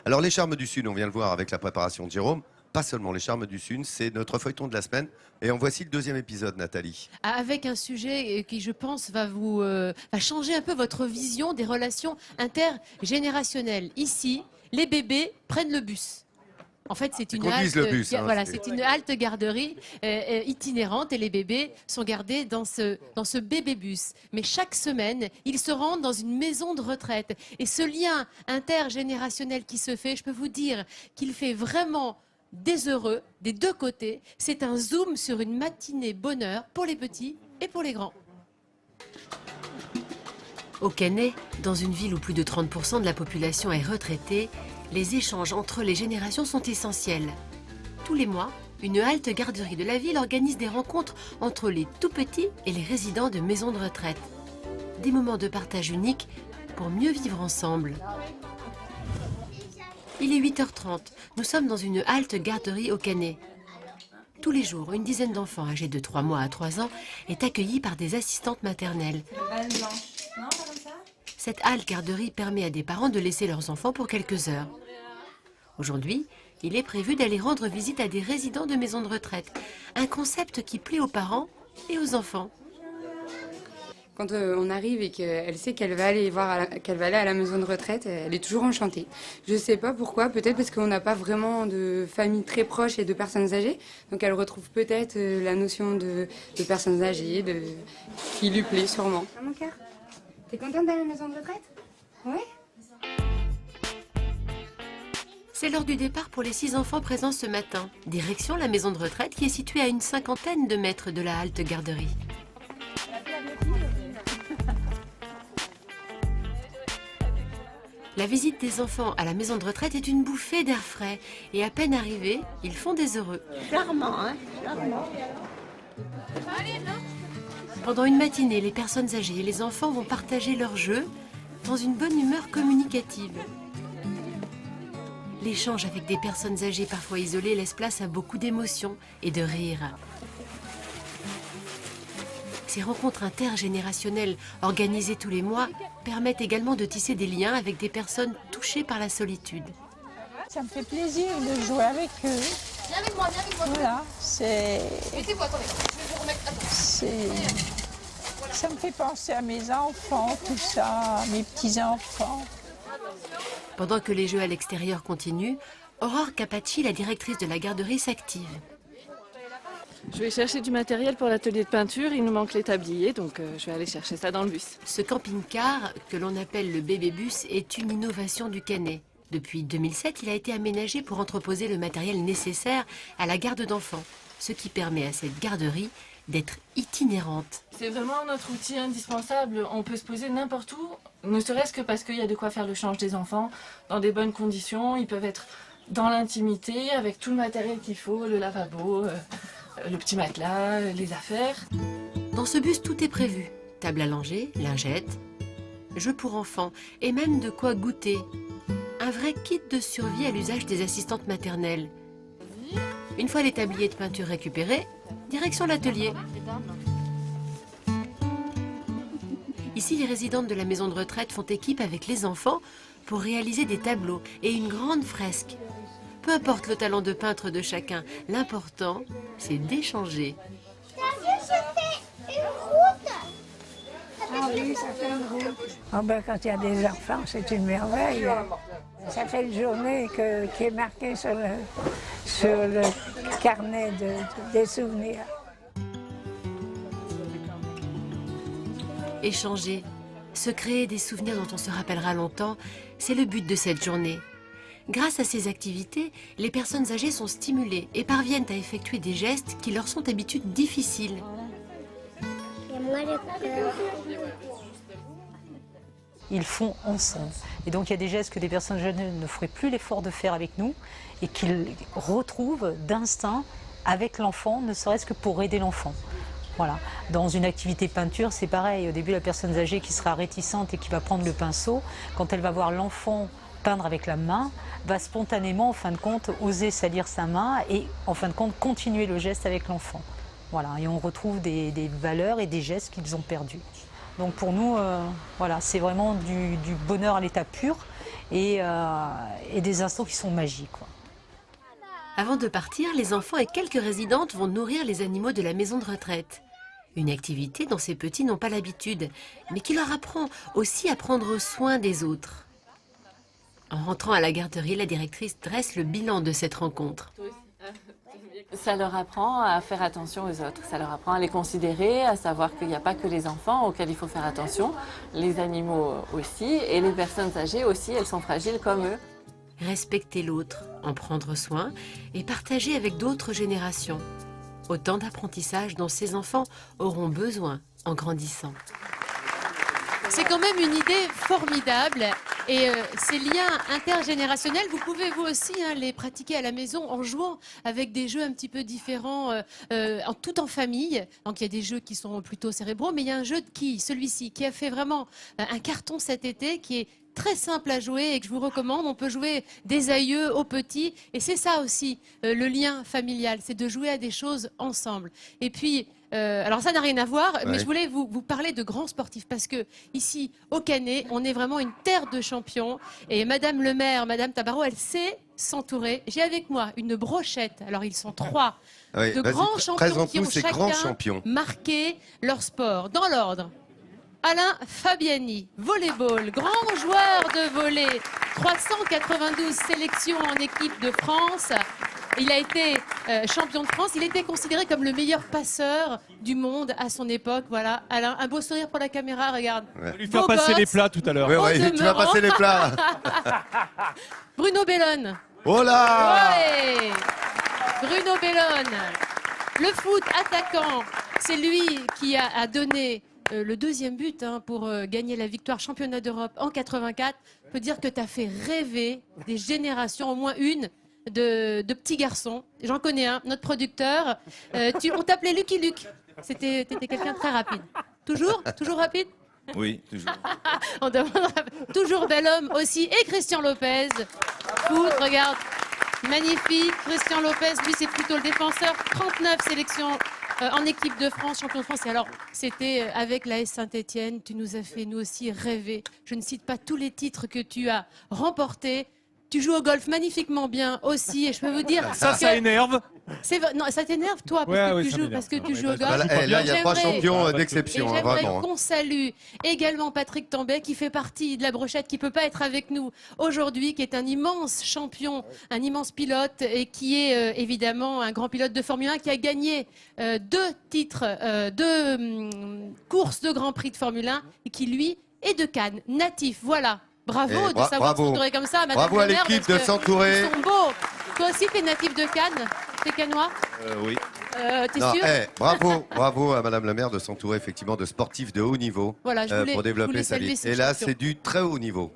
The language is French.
Alors les charmes du Sud, on vient le voir avec la préparation de Jérôme. Pas seulement les charmes du Sud, c'est notre feuilleton de la semaine. Et en voici le deuxième épisode, Nathalie. Avec un sujet qui, je pense, va changer un peu votre vision des relations intergénérationnelles. Ici, les bébés prennent le bus. En fait, c'est une halte, le bus, hein, voilà, c'est une halte garderie itinérante et les bébés sont gardés dans ce bébé-bus. Mais chaque semaine, ils se rendent dans une maison de retraite. Et ce lien intergénérationnel qui se fait, je peux vous dire qu'il fait vraiment des heureux des deux côtés. C'est un zoom sur une matinée bonheur pour les petits et pour les grands. Au Canet, dans une ville où plus de 30% de la population est retraitée, les échanges entre les générations sont essentiels. Tous les mois, une halte garderie de la ville organise des rencontres entre les tout-petits et les résidents de maisons de retraite. Des moments de partage uniques pour mieux vivre ensemble. Il est 8h30, nous sommes dans une halte garderie au Canet. Tous les jours, une dizaine d'enfants âgés de 3 mois à 3 ans est accueillie par des assistantes maternelles. Cette halte garderie permet à des parents de laisser leurs enfants pour quelques heures. Aujourd'hui, il est prévu d'aller rendre visite à des résidents de maisons de retraite. Un concept qui plaît aux parents et aux enfants. Quand on arrive et qu'elle sait qu'elle va aller à la maison de retraite, elle est toujours enchantée. Je ne sais pas pourquoi, peut-être parce qu'on n'a pas vraiment de famille très proche et de personnes âgées. Donc elle retrouve peut-être la notion de personnes âgées qui lui plaît sûrement. Mon cœur, t'es contente d'aller à la maison de retraite? Oui. C'est l'heure du départ pour les 6 enfants présents ce matin. Direction la maison de retraite qui est située à une 50aine de mètres de la halte garderie. La visite des enfants à la maison de retraite est une bouffée d'air frais. Et à peine arrivés, ils font des heureux. Charmant, hein? Charmant. Pendant une matinée, les personnes âgées et les enfants vont partager leurs jeux dans une bonne humeur communicative. L'échange avec des personnes âgées parfois isolées laisse place à beaucoup d'émotions et de rires. Ces rencontres intergénérationnelles organisées tous les mois permettent également de tisser des liens avec des personnes touchées par la solitude. Ça me fait plaisir de jouer avec eux. Viens avec moi, viens avec moi. Voilà, Mettez-vous, attendez, je vais vous remettre. ça me fait penser à mes enfants, tout ça, à mes petits-enfants. Pendant que les jeux à l'extérieur continuent, Aurore Capacci, la directrice de la garderie, s'active. Je vais chercher du matériel pour l'atelier de peinture, il nous manque les tabliers, donc je vais aller chercher ça dans le bus. Ce camping-car, que l'on appelle le bébé-bus, est une innovation du Canet. Depuis 2007, il a été aménagé pour entreposer le matériel nécessaire à la garde d'enfants, ce qui permet à cette garderie d'être itinérante. C'est vraiment notre outil indispensable, on peut se poser n'importe où, ne serait-ce que parce qu'il y a de quoi faire le change des enfants, dans des bonnes conditions, ils peuvent être dans l'intimité, avec tout le matériel qu'il faut, le lavabo, le petit matelas, les affaires. Dans ce bus, tout est prévu. Table à langer, lingettes, jeux pour enfants et même de quoi goûter. Un vrai kit de survie à l'usage des assistantes maternelles. Une fois les tabliers de peinture récupérés, direction l'atelier. Ici, les résidentes de la maison de retraite font équipe avec les enfants pour réaliser des tableaux et une grande fresque. Peu importe le talent de peintre de chacun, l'important, c'est d'échanger. Ah oui, ça fait une route. Oh ben, quand il y a des enfants, c'est une merveille. Ça fait une journée qui est marquée sur le carnet des souvenirs. Échanger, se créer des souvenirs dont on se rappellera longtemps, c'est le but de cette journée. Grâce à ces activités, les personnes âgées sont stimulées et parviennent à effectuer des gestes qui leur sont d'habitude difficiles. Ils font ensemble. Et donc il y a des gestes que des personnes jeunes ne feraient plus l'effort de faire avec nous et qu'ils retrouvent d'instinct avec l'enfant, ne serait-ce que pour aider l'enfant. Voilà. Dans une activité peinture, c'est pareil. Au début, la personne âgée qui sera réticente et qui va prendre le pinceau, quand elle va voir l'enfant peindre avec la main, va spontanément, en fin de compte, oser salir sa main et, en fin de compte, continuer le geste avec l'enfant. Voilà. Et on retrouve des valeurs et des gestes qu'ils ont perdus. Donc pour nous, voilà, c'est vraiment du bonheur à l'état pur. et des instants qui sont magiques, quoi. Avant de partir, les enfants et quelques résidentes vont nourrir les animaux de la maison de retraite. Une activité dont ces petits n'ont pas l'habitude, mais qui leur apprend aussi à prendre soin des autres. En rentrant à la garderie, la directrice dresse le bilan de cette rencontre. Ça leur apprend à faire attention aux autres, ça leur apprend à les considérer, à savoir qu'il n'y a pas que les enfants auxquels il faut faire attention, les animaux aussi, et les personnes âgées aussi, elles sont fragiles comme eux. Respecter l'autre, en prendre soin et partager avec d'autres générations. Autant d'apprentissage dont ces enfants auront besoin en grandissant. C'est quand même une idée formidable et ces liens intergénérationnels, vous pouvez vous aussi les pratiquer à la maison en jouant avec des jeux un petit peu différents, tout en famille. Donc il y a des jeux qui sont plutôt cérébraux, mais il y a un jeu de quilles, celui-ci, qui a fait vraiment un carton cet été, qui est très simple à jouer et que je vous recommande. On peut jouer des aïeux aux petits et c'est ça aussi le lien familial, c'est de jouer à des choses ensemble. Et puis, alors ça n'a rien à voir, mais je voulais vous parler de grands sportifs parce que ici, au Canet, on est vraiment une terre de champions et Madame le maire, Madame Tabarot, elle sait s'entourer. J'ai avec moi une brochette, alors ils sont 3, de grands champions qui ont chacun marqué leur sport. Dans l'ordre: Alain Fabiani, volleyball, grand joueur de volley, 392 sélections en équipe de France. Il a été champion de France. Il était considéré comme le meilleur passeur du monde à son époque. Voilà, Alain, un beau sourire pour la caméra, regarde. On va lui faire passer les plats tout à l'heure. Tu vas passer les plats. Bruno Bellone. Oh là! Ouais. Bruno Bellone. Le foot attaquant, c'est lui qui a donné le deuxième but pour gagner la victoire championnat d'Europe en 84. Je peux dire que tu as fait rêver des générations, au moins une, de petits garçons. J'en connais un, notre producteur. On t'appelait Lucky Luke. T'étais quelqu'un de très rapide. Toujours rapide? Oui, toujours. On demandera toujours bel homme aussi. Et Christian Lopez. Foot, regarde. Magnifique. Christian Lopez, lui, c'est plutôt le défenseur. 39 sélections en équipe de France, champion de France. Et alors, c'était avec l'AS Saint-Etienne. Tu nous as fait, nous aussi, rêver. Je ne cite pas tous les titres que tu as remportés. Tu joues au golf magnifiquement bien aussi. Et je peux vous dire... Ça énerve. Non, ça t'énerve, toi, parce que tu joues au golf. Là, il y a 3 champions d'exception, J'aimerais vraiment. qu'on salue également Patrick Tambay, qui fait partie de la brochette, qui ne peut pas être avec nous aujourd'hui, qui est un immense champion, un immense pilote, et qui est évidemment un grand pilote de Formule 1, qui a gagné 2 titres, 2 courses de Grand Prix de Formule 1, et qui, lui, est de Cannes, natif. Voilà. Bravo de savoir s'entourer comme ça, Madame Bravo à le maire, l'équipe de s'entourer. Ils sont beaux. Toi aussi, t'es natif de Cannes? T'es cannois? Oui. T'es sûr? Bravo à Madame la maire de s'entourer effectivement de sportifs de haut niveau Voilà, pour développer sa vie. Et là, c'est du très haut niveau.